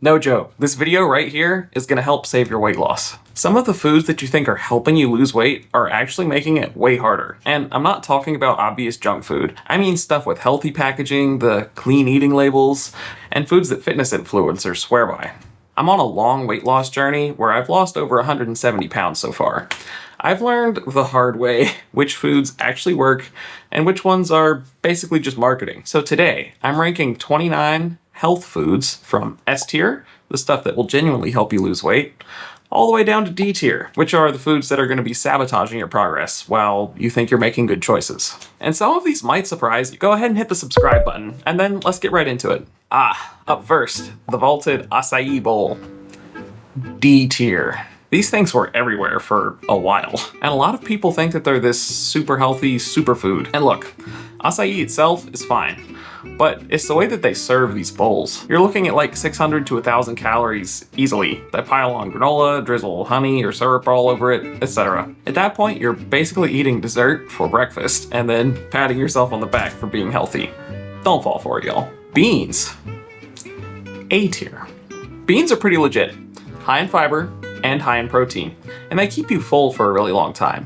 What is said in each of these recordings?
No joke, this video right here is gonna help save your weight loss. Some of the foods that you think are helping you lose weight are actually making it way harder. And I'm not talking about obvious junk food. I mean stuff with healthy packaging, the clean eating labels, and foods that fitness influencers swear by. I'm on a long weight loss journey where I've lost over 170 pounds so far. I've learned the hard way which foods actually work and which ones are basically just marketing. So today, I'm ranking 29 health foods from S tier, the stuff that will genuinely help you lose weight, all the way down to D tier, which are the foods that are going to be sabotaging your progress while you think you're making good choices. And some of these might surprise you. Go ahead and hit the subscribe button, and then let's get right into it. Up first, the vaulted Acai Bowl, D tier. These things were everywhere for a while, and a lot of people think that they're this super healthy superfood. And look, acai itself is fine, but it's the way that they serve these bowls. You're looking at like 600 to 1,000 calories easily. They pile on granola, drizzle honey or syrup all over it, etc. At that point, you're basically eating dessert for breakfast and then patting yourself on the back for being healthy. Don't fall for it, y'all. Beans. A tier. Beans are pretty legit. High in fiber and high in protein, and they keep you full for a really long time.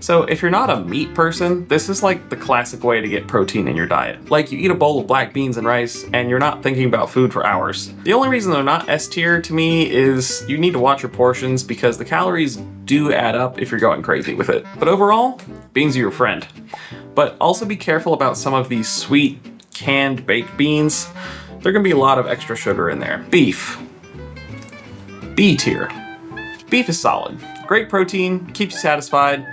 So if you're not a meat person, this is like the classic way to get protein in your diet. Like you eat a bowl of black beans and rice and you're not thinking about food for hours. The only reason they're not S tier to me is you need to watch your portions because the calories do add up if you're going crazy with it. But overall, beans are your friend. But also be careful about some of these sweet canned baked beans. There's gonna be a lot of extra sugar in there. Beef. B tier. Beef is solid. Great protein, keeps you satisfied.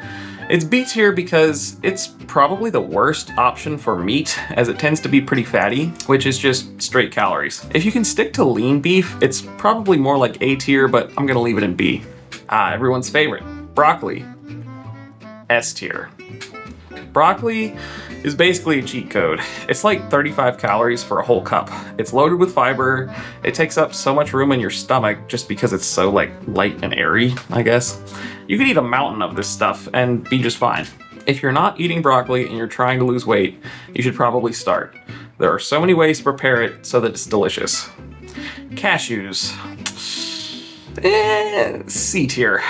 It's B tier because it's probably the worst option for meat as it tends to be pretty fatty, which is just straight calories. If you can stick to lean beef, it's probably more like A tier, but I'm gonna leave it in B. Everyone's favorite, broccoli. S tier. Broccoli is basically a cheat code. It's like 35 calories for a whole cup. It's loaded with fiber. It takes up so much room in your stomach just because it's so like light and airy, I guess. You could eat a mountain of this stuff and be just fine. If you're not eating broccoli and you're trying to lose weight, you should probably start. There are so many ways to prepare it so that it's delicious. Cashews. C tier.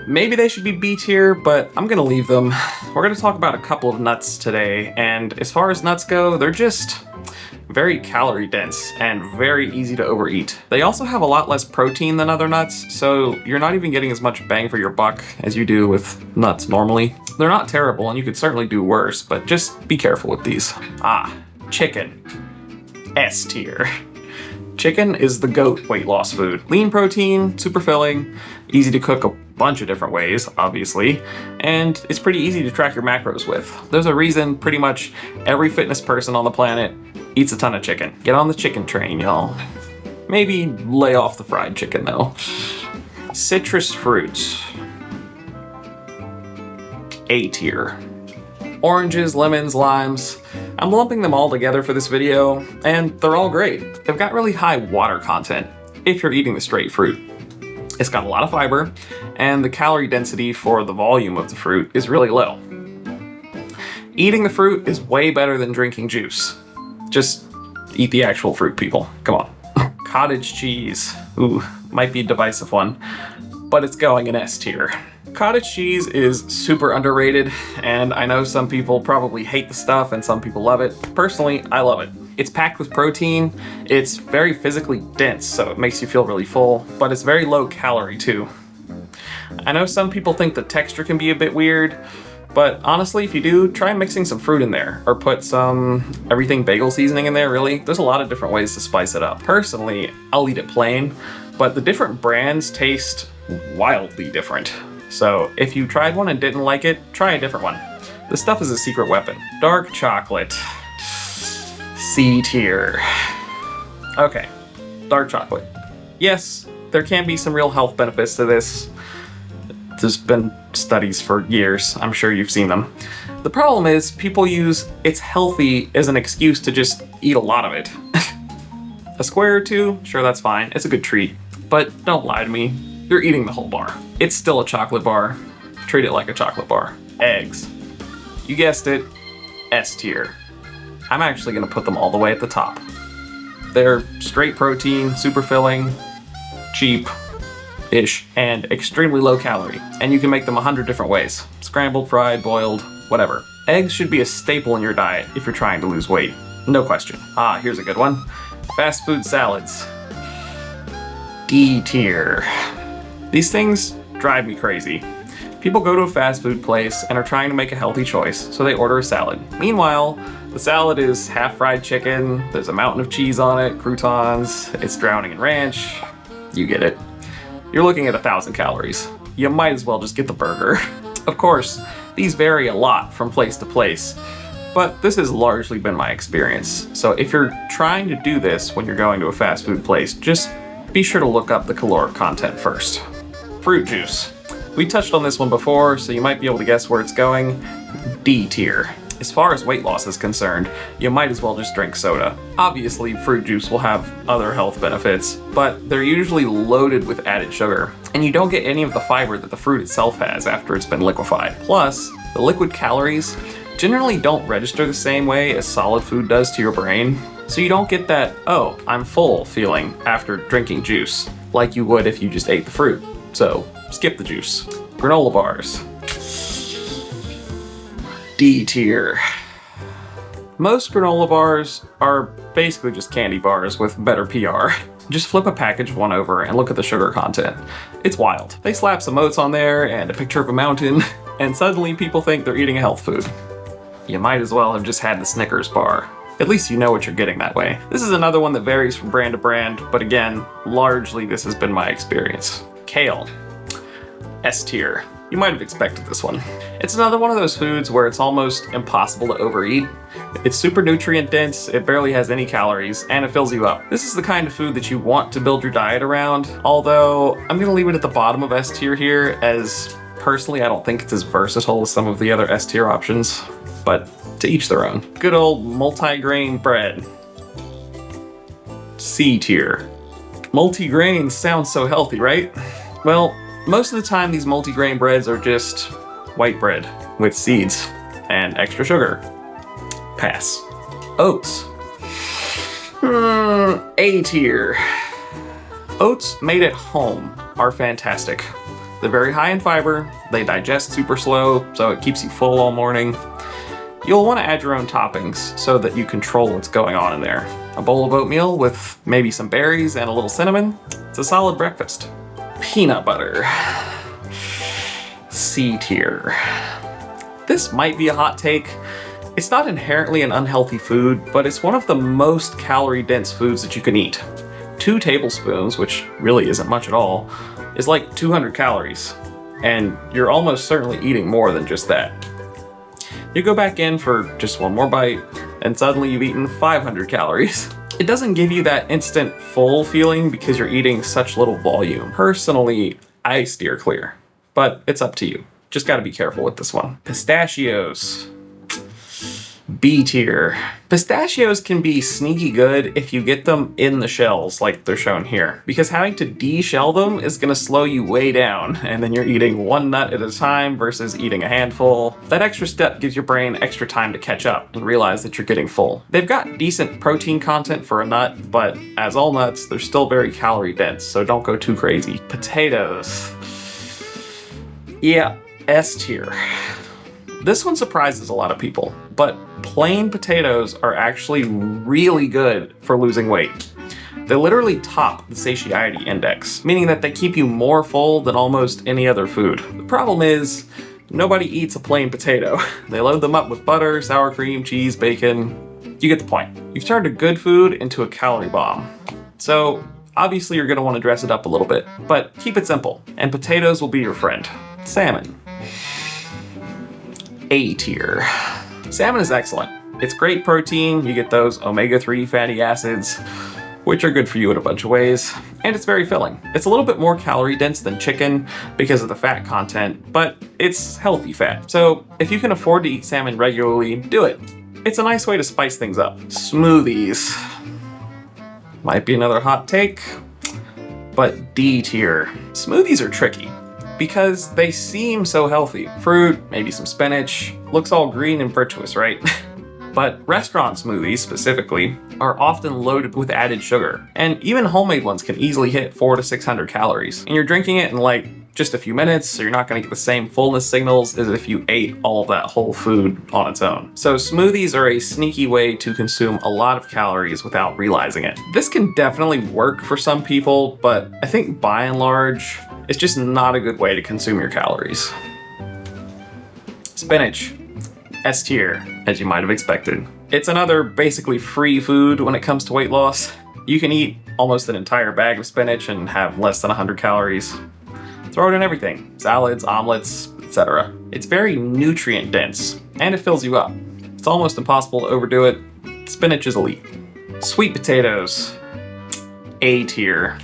Maybe they should be B tier, but I'm gonna leave them. We're gonna talk about a couple of nuts today, and as far as nuts go, they're just very calorie dense and very easy to overeat. They also have a lot less protein than other nuts, so you're not even getting as much bang for your buck as you do with nuts normally. They're not terrible, and you could certainly do worse, but just be careful with these. Chicken. S tier. Chicken is the GOAT weight loss food. Lean protein, super filling, easy to cook a bunch of different ways, obviously, and it's pretty easy to track your macros with. There's a reason pretty much every fitness person on the planet eats a ton of chicken. Get on the chicken train, y'all. Maybe lay off the fried chicken though. Citrus fruits. A tier. Oranges, lemons, limes. I'm lumping them all together for this video, and they're all great. They've got really high water content if you're eating the straight fruit. It's got a lot of fiber, and the calorie density for the volume of the fruit is really low. Eating the fruit is way better than drinking juice. Just eat the actual fruit, people. Come on. Cottage cheese. Ooh, might be a divisive one, but it's going in S tier. Cottage cheese is super underrated, and I know some people probably hate the stuff and some people love it. Personally, I love it. It's packed with protein, it's very physically dense, so it makes you feel really full, but it's very low calorie too. I know some people think the texture can be a bit weird, but honestly, if you do, try mixing some fruit in there, or put some everything bagel seasoning in there, really. There's a lot of different ways to spice it up. Personally, I'll eat it plain, but the different brands taste wildly different. So if you tried one and didn't like it, try a different one. This stuff is a secret weapon. Dark chocolate. C tier. Okay, dark chocolate. Yes, there can be some real health benefits to this. There's been studies for years. I'm sure you've seen them. The problem is people use it's healthy as an excuse to just eat a lot of it. A square or two, sure, that's fine. It's a good treat. But don't lie to me. You're eating the whole bar. It's still a chocolate bar. Treat it like a chocolate bar. Eggs. You guessed it, S tier. I'm actually gonna put them all the way at the top. They're straight protein, super filling, cheap-ish, and extremely low calorie. And you can make them 100 different ways. Scrambled, fried, boiled, whatever. Eggs should be a staple in your diet if you're trying to lose weight. No question. Here's a good one. Fast food salads. D tier. These things drive me crazy. People go to a fast food place and are trying to make a healthy choice, so they order a salad. Meanwhile, the salad is half fried chicken, there's a mountain of cheese on it, croutons, it's drowning in ranch. You get it. You're looking at 1,000 calories. You might as well just get the burger. Of course, these vary a lot from place to place, but this has largely been my experience. So if you're trying to do this when you're going to a fast food place, just be sure to look up the caloric content first. Fruit juice. We touched on this one before, so you might be able to guess where it's going. D tier. As far as weight loss is concerned, you might as well just drink soda. Obviously, fruit juice will have other health benefits, but they're usually loaded with added sugar, and you don't get any of the fiber that the fruit itself has after it's been liquefied. Plus, the liquid calories generally don't register the same way as solid food does to your brain, so you don't get that, oh, I'm full feeling after drinking juice, like you would if you just ate the fruit. So, skip the juice. Granola bars. D tier. Most granola bars are basically just candy bars with better PR. Just flip a package one over and look at the sugar content. It's wild. They slap some oats on there and a picture of a mountain, and suddenly people think they're eating a health food. You might as well have just had the Snickers bar. At least you know what you're getting that way. This is another one that varies from brand to brand, but again, largely this has been my experience. Kale. S tier. You might have expected this one. It's another one of those foods where it's almost impossible to overeat. It's super nutrient dense, it barely has any calories, and it fills you up. This is the kind of food that you want to build your diet around, although I'm gonna leave it at the bottom of S tier here, as personally I don't think it's as versatile as some of the other S tier options, but to each their own. Good old multi-grain bread. C tier. Multi-grain sounds so healthy, right? Well, most of the time these multi-grain breads are just white bread with seeds and extra sugar. Pass. Oats. A tier. Oats made at home are fantastic. They're very high in fiber, they digest super slow, so it keeps you full all morning. You'll want to add your own toppings so that you control what's going on in there. A bowl of oatmeal with maybe some berries and a little cinnamon, it's a solid breakfast. Peanut butter. C tier. This might be a hot take. It's not inherently an unhealthy food, but it's one of the most calorie-dense foods that you can eat. 2 tablespoons, which really isn't much at all, is like 200 calories, and you're almost certainly eating more than just that. You go back in for just one more bite, and suddenly you've eaten 500 calories. It doesn't give you that instant full feeling because you're eating such little volume. Personally, I steer clear, but it's up to you. Just gotta be careful with this one. Pistachios. B tier. Pistachios can be sneaky good if you get them in the shells like they're shown here, because having to de-shell them is gonna slow you way down, and then you're eating one nut at a time versus eating a handful. That extra step gives your brain extra time to catch up and realize that you're getting full. They've got decent protein content for a nut, but as all nuts, they're still very calorie dense, so don't go too crazy. Potatoes. Yeah, S tier. This one surprises a lot of people, but plain potatoes are actually really good for losing weight. They literally top the satiety index, meaning that they keep you more full than almost any other food. The problem is, nobody eats a plain potato. They load them up with butter, sour cream, cheese, bacon. You get the point. You've turned a good food into a calorie bomb. So obviously you're gonna wanna dress it up a little bit, but keep it simple, and potatoes will be your friend. Salmon. A tier. Salmon is excellent. It's great protein, you get those omega-3 fatty acids, which are good for you in a bunch of ways, and it's very filling. It's a little bit more calorie dense than chicken because of the fat content, but it's healthy fat. So if you can afford to eat salmon regularly, do it. It's a nice way to spice things up. Smoothies. Might be another hot take, but D tier. Smoothies are tricky because they seem so healthy. Fruit, maybe some spinach, looks all green and virtuous, right? But restaurant smoothies, specifically, are often loaded with added sugar, and even homemade ones can easily hit 400 to 600 calories. And you're drinking it in like just a few minutes, so you're not going to get the same fullness signals as if you ate all of that whole food on its own. So smoothies are a sneaky way to consume a lot of calories without realizing it. This can definitely work for some people, but I think by and large, it's just not a good way to consume your calories. Spinach. S tier, as you might have expected. It's another basically free food when it comes to weight loss. You can eat almost an entire bag of spinach and have less than 100 calories. Throw it in everything, salads, omelets, etc. It's very nutrient dense, and it fills you up. It's almost impossible to overdo it. Spinach is elite. Sweet potatoes. A tier.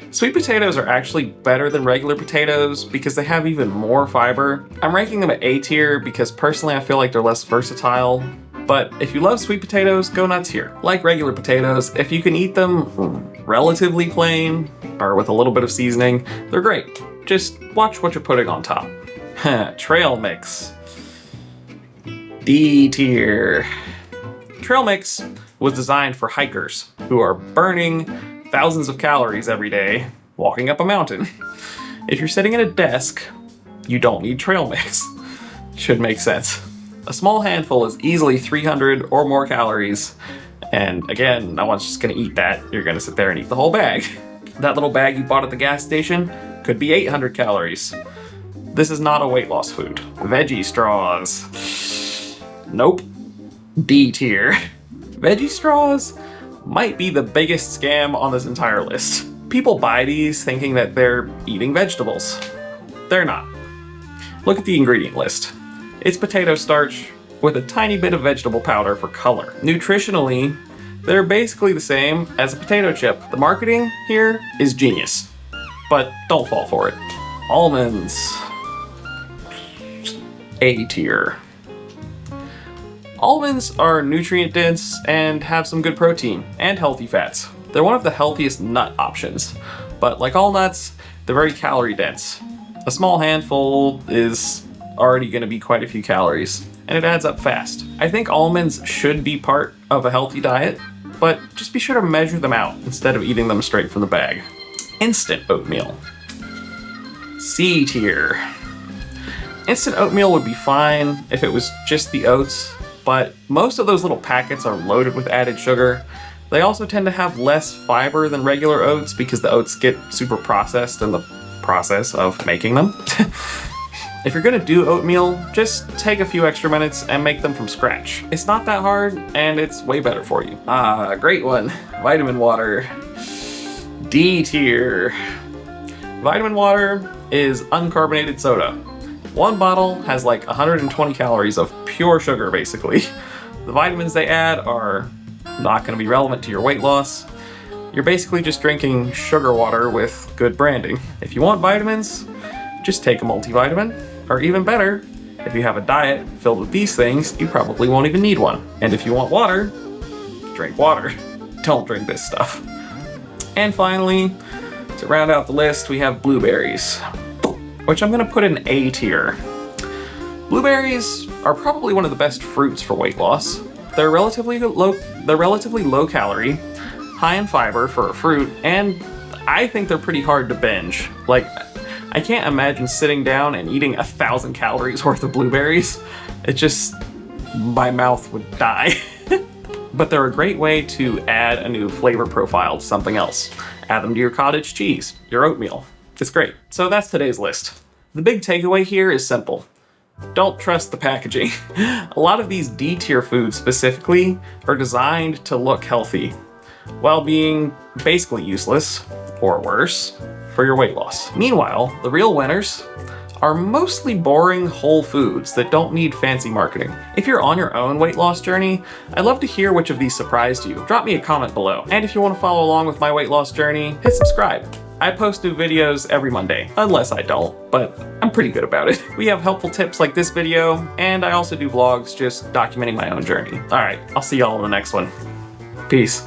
Sweet potatoes are actually better than regular potatoes because they have even more fiber. I'm ranking them at A tier because personally I feel like they're less versatile. But if you love sweet potatoes, go nuts here. Like regular potatoes, if you can eat them relatively plain or with a little bit of seasoning, they're great. Just watch what you're putting on top. Trail mix. D tier. Trail mix was designed for hikers who are burning thousands of calories every day walking up a mountain. If you're sitting at a desk, you don't need trail mix. Should make sense. A small handful is easily 300 or more calories, and again, no one's just gonna eat that. You're gonna sit there and eat the whole bag. That little bag you bought at the gas station could be 800 calories. This is not a weight loss food. Veggie straws. Nope. D tier. Veggie straws might be the biggest scam on this entire list. People buy these thinking that they're eating vegetables. They're not. Look at the ingredient list. It's potato starch with a tiny bit of vegetable powder for color. Nutritionally, they're basically the same as a potato chip. The marketing here is genius, but don't fall for it. Almonds. A tier. Almonds are nutrient dense and have some good protein and healthy fats. They're one of the healthiest nut options, but like all nuts, they're very calorie dense. A small handful is already going to be quite a few calories, and it adds up fast. I think almonds should be part of a healthy diet, but just be sure to measure them out instead of eating them straight from the bag. Instant oatmeal. C tier. Instant oatmeal would be fine if it was just the oats, but most of those little packets are loaded with added sugar. They also tend to have less fiber than regular oats because the oats get super processed in the process of making them. If you're gonna do oatmeal, just take a few extra minutes and make them from scratch. It's not that hard, and it's way better for you. Great one. Vitamin water. D tier. Vitamin water is uncarbonated soda. One bottle has like 120 calories of pure sugar, basically. The vitamins they add are not going to be relevant to your weight loss. You're basically just drinking sugar water with good branding. If you want vitamins, just take a multivitamin. Or even better, if you have a diet filled with these things, you probably won't even need one. And if you want water, drink water. Don't drink this stuff. And finally, to round out the list, we have blueberries, which I'm gonna put in A tier. Blueberries are probably one of the best fruits for weight loss. They're relatively low calorie, high in fiber for a fruit, and I think they're pretty hard to binge. Like, I can't imagine sitting down and eating 1,000 calories worth of blueberries. It just, my mouth would die. But they're a great way to add a new flavor profile to something else. Add them to your cottage cheese, your oatmeal. It's great. So that's today's list. The big takeaway here is simple. Don't trust the packaging. A lot of these D tier foods specifically are designed to look healthy, while being basically useless, or worse, for your weight loss. Meanwhile, the real winners are mostly boring whole foods that don't need fancy marketing. If you're on your own weight loss journey, I'd love to hear which of these surprised you. Drop me a comment below. And if you want to follow along with my weight loss journey, hit subscribe. I post new videos every Monday, unless I don't, but I'm pretty good about it. We have helpful tips like this video, and I also do vlogs just documenting my own journey. All right, I'll see y'all in the next one. Peace.